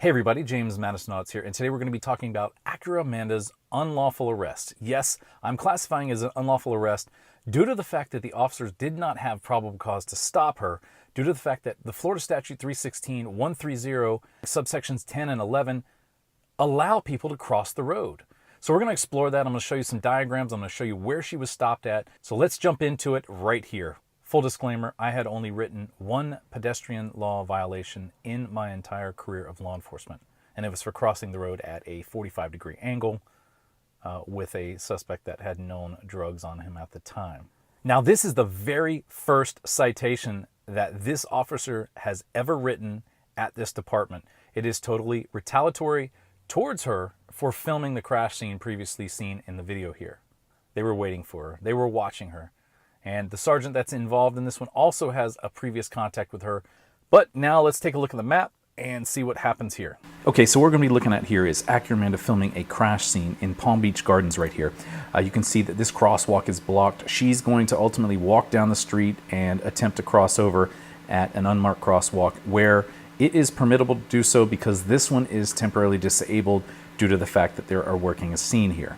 Hey everybody, James Madison Audits here, and today we're going to be talking about Acura-Amanda's unlawful arrest. Yes, I'm classifying it as an unlawful arrest due to the fact that the officers did not have probable cause to stop her, due to the fact that the Florida Statute 316.130, subsections 10 and 11, allow people to cross the road. So we're going to explore that. I'm going to show you some diagrams. I'm going to show you where she was stopped at. So let's jump into it right here. Full disclaimer, I had only written one pedestrian law violation in my entire career of law enforcement, and it was for crossing the road at a 45-degree angle with a suspect that had known drugs on him at the time. Now, this is the very first citation that this officer has ever written at this department. It is totally retaliatory towards her for filming the crash scene previously seen in the video here. They were waiting for her. They were watching her. And the sergeant that's involved in this one also has a previous contact with her. But now let's take a look at the map and see what happens here. Okay, so what we're going to be looking at here is Acura-Amanda filming a crash scene in Palm Beach Gardens right here. You can see that this crosswalk is blocked. She's going to ultimately walk down the street and attempt to cross over at an unmarked crosswalk where it is permissible to do so because this one is temporarily disabled due to the fact that they are working a scene here.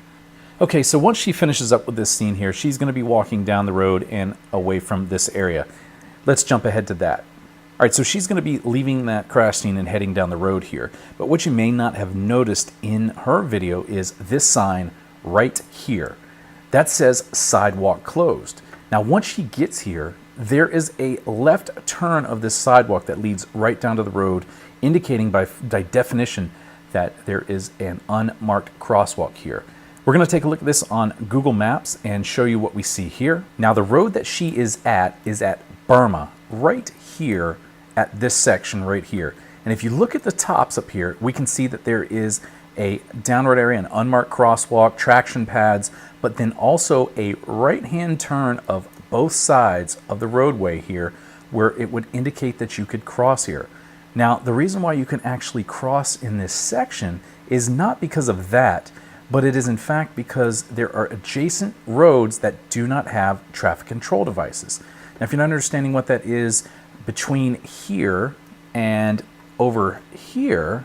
Okay, so once she finishes up with this scene here, she's going to be walking down the road and away from this area. Let's jump ahead to that. All right, so she's going to be leaving that crash scene and heading down the road here. But what you may not have noticed in her video is this sign right here. That says sidewalk closed. Now, once she gets here, there is a left turn of this sidewalk that leads right down to the road, indicating by definition that there is an unmarked crosswalk here. We're going to take a look at this on Google Maps and show you what we see here. Now, the road that she is at Burma, right here at this section right here. And if you look at the tops up here, we can see that there is a downward area, an unmarked crosswalk, traction pads, but then also a right-hand turn of both sides of the roadway here where it would indicate that you could cross here. Now, the reason why you can actually cross in this section is not because of that, but it is in fact because there are adjacent roads that do not have traffic control devices. Now, if you're not understanding what that is, between here and over here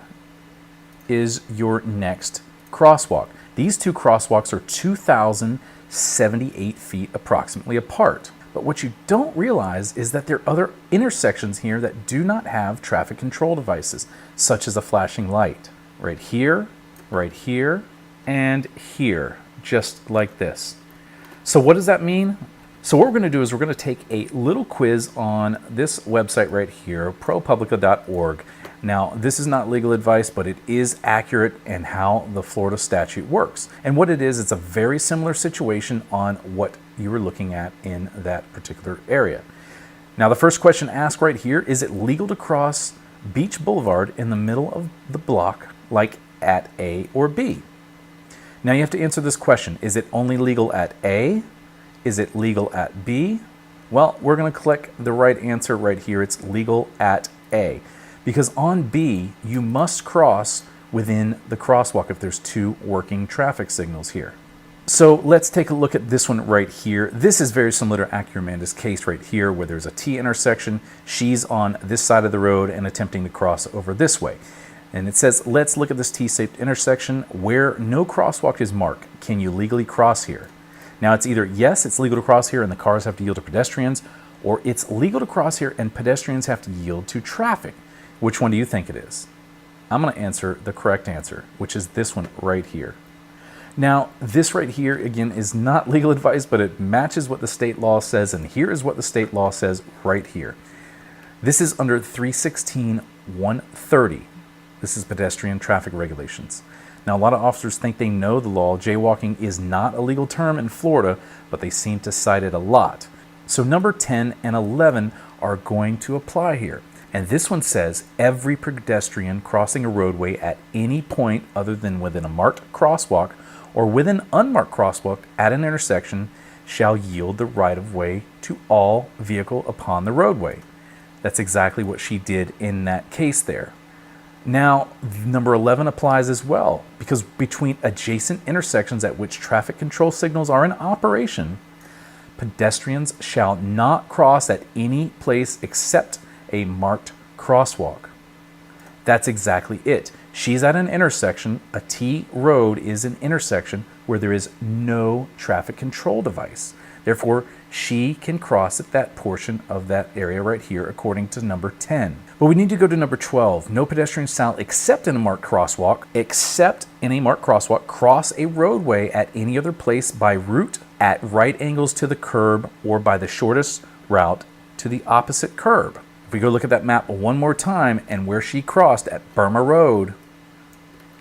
is your next crosswalk. These two crosswalks are 2,078 feet approximately apart. But what you don't realize is that there are other intersections here that do not have traffic control devices, such as a flashing light. Right here, and here, just like this. So what does that mean? So what we're going to do is we're going to take a little quiz on this website right here, propublica.org. Now, this is not legal advice, but it is accurate in how the Florida statute works. And what it is, it's a very similar situation on what you were looking at in that particular area. Now, the first question asked right here, is it legal to cross Beach Boulevard in the middle of the block like at A or B? Now you have to answer this question. Is it only legal at A? Is it legal at B? Well, we're going to click the right answer right here. It's legal at A. Because on B, you must cross within the crosswalk if there's two working traffic signals here. So let's take a look at this one right here. This is very similar to Acura-Amanda's case right here where there's a T intersection. She's on this side of the road and attempting to cross over this way. And it says, let's look at this T-shaped intersection where no crosswalk is marked. Can you legally cross here? Now it's either yes, it's legal to cross here and the cars have to yield to pedestrians, or it's legal to cross here and pedestrians have to yield to traffic. Which one do you think it is? I'm going to answer the correct answer, which is this one right here. Now, this right here, again, is not legal advice, but it matches what the state law says, and here is what the state law says right here. This is under 316.130. This is pedestrian traffic regulations. Now, a lot of officers think they know the law. Jaywalking is not a legal term in Florida, but they seem to cite it a lot. So number 10 and 11 are going to apply here. And this one says, every pedestrian crossing a roadway at any point other than within a marked crosswalk or within unmarked crosswalk at an intersection shall yield the right-of-way to all vehicle upon the roadway. That's exactly what she did in that case there. Now, number 11 applies as well, because between adjacent intersections at which traffic control signals are in operation, pedestrians shall not cross at any place except a marked crosswalk. That's exactly it. She's at an intersection. A T road is an intersection where there is no traffic control device. Therefore, she can cross at that portion of that area right here according to number 10. But we need to go to number 12. No pedestrian shall, except in a marked crosswalk, cross a roadway at any other place by route at right angles to the curb or by the shortest route to the opposite curb. If we go look at that map one more time and where she crossed at Burma Road,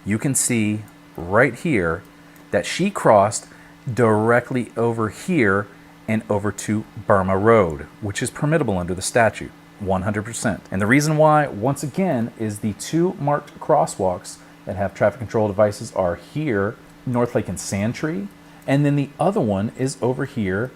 you can see right here that she crossed directly over here and over to Burma Road, which is permittable under the statute, 100%. And the reason why, once again, is the two marked crosswalks that have traffic control devices are here, North Lake and Sandtree, and then the other one is over here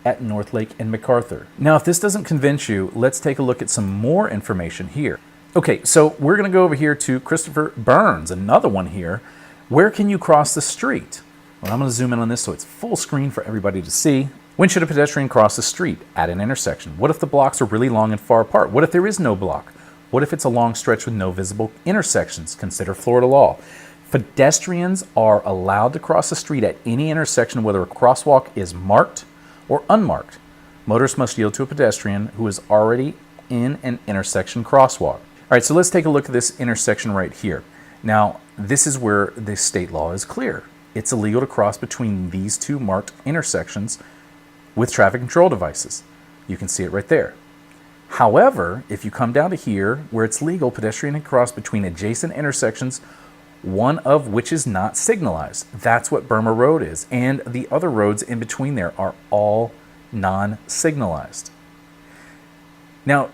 at North Lake and MacArthur. Now, if this doesn't convince you, let's take a look at some more information here. Okay, so we're gonna go over here to Christopher Burns, another one here. Where can you cross the street? Well, I'm gonna zoom in on this so it's full screen for everybody to see. When should a pedestrian cross the street? At an intersection. What if the blocks are really long and far apart? What if there is no block? What if it's a long stretch with no visible intersections? Consider Florida law. Pedestrians are allowed to cross the street at any intersection, whether a crosswalk is marked or unmarked. Motorists must yield to a pedestrian who is already in an intersection crosswalk. All right, so let's take a look at this intersection right here. Now, this is where the state law is clear. It's illegal to cross between these two marked intersections with traffic control devices. You can see it right there. However, if you come down to here, where it's legal, pedestrian can cross between adjacent intersections, one of which is not signalized. That's what Burma Road is. And the other roads in between there are all non-signalized. Now,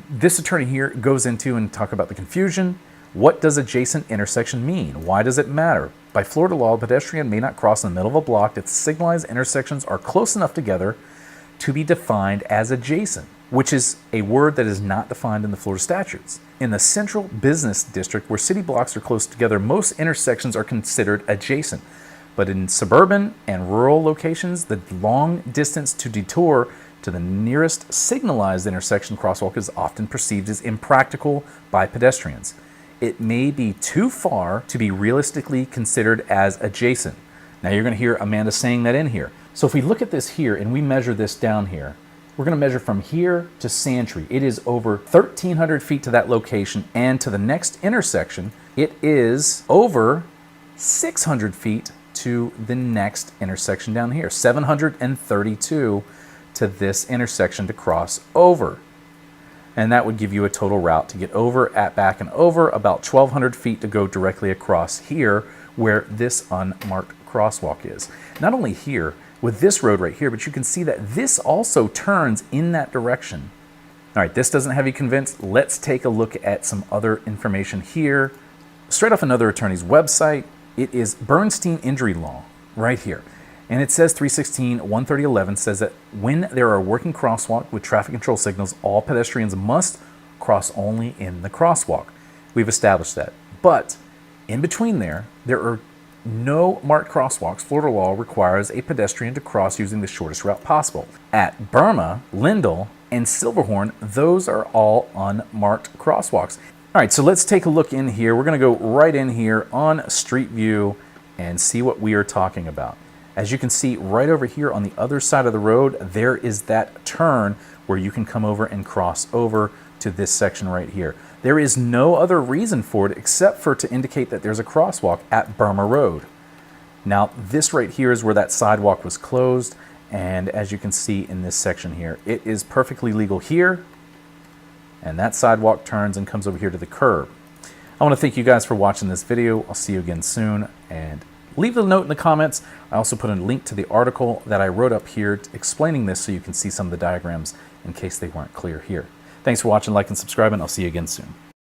this attorney here goes into and talk about the confusion. What does adjacent intersection mean? Why does it matter? By Florida law, a pedestrian may not cross in the middle of a block if the signalized intersections are close enough together to be defined as adjacent, which is a word that is not defined in the Florida statutes. In the central business district, where city blocks are close together, most intersections are considered adjacent. But in suburban and rural locations, the long distance to detour to the nearest signalized intersection crosswalk is often perceived as impractical by pedestrians. It may be too far to be realistically considered as adjacent. Now you're going to hear Amanda saying that in here. So if we look at this here and we measure this down here, we're going to measure from here to Sandtree. It is over 1,300 feet to that location, and to the next intersection, it is over 600 feet to the next intersection down here, 732 to this intersection to cross over. And that would give you a total route to get over, at back and over, about 1,200 feet to go directly across here where this unmarked crosswalk is. Not only here, with this road right here, but you can see that this also turns in that direction. All right, this doesn't have you convinced. Let's take a look at some other information here. Straight off another attorney's website, it is Bernstein Injury Law right here. And it says 316-130-11 says that when there are working crosswalk with traffic control signals, all pedestrians must cross only in the crosswalk. We've established that. But in between there are no marked crosswalks. Florida law requires a pedestrian to cross using the shortest route possible. At Burma, Lindell, and Silverhorn, those are all unmarked crosswalks. All right, so let's take a look in here. We're going to go right in here on Street View and see what we are talking about. As you can see right over here on the other side of the road, there is that turn where you can come over and cross over to this section right here. There is no other reason for it except for to indicate that there's a crosswalk at Burma Road. Now, this right here is where that sidewalk was closed, and as you can see in this section here, it is perfectly legal here, and that sidewalk turns and comes over here to the curb. I want to thank you guys for watching this video. I'll see you again soon, and leave a note in the comments. I also put a link to the article that I wrote up here explaining this so you can see some of the diagrams in case they weren't clear here. Thanks for watching, like and subscribe, and I'll see you again soon.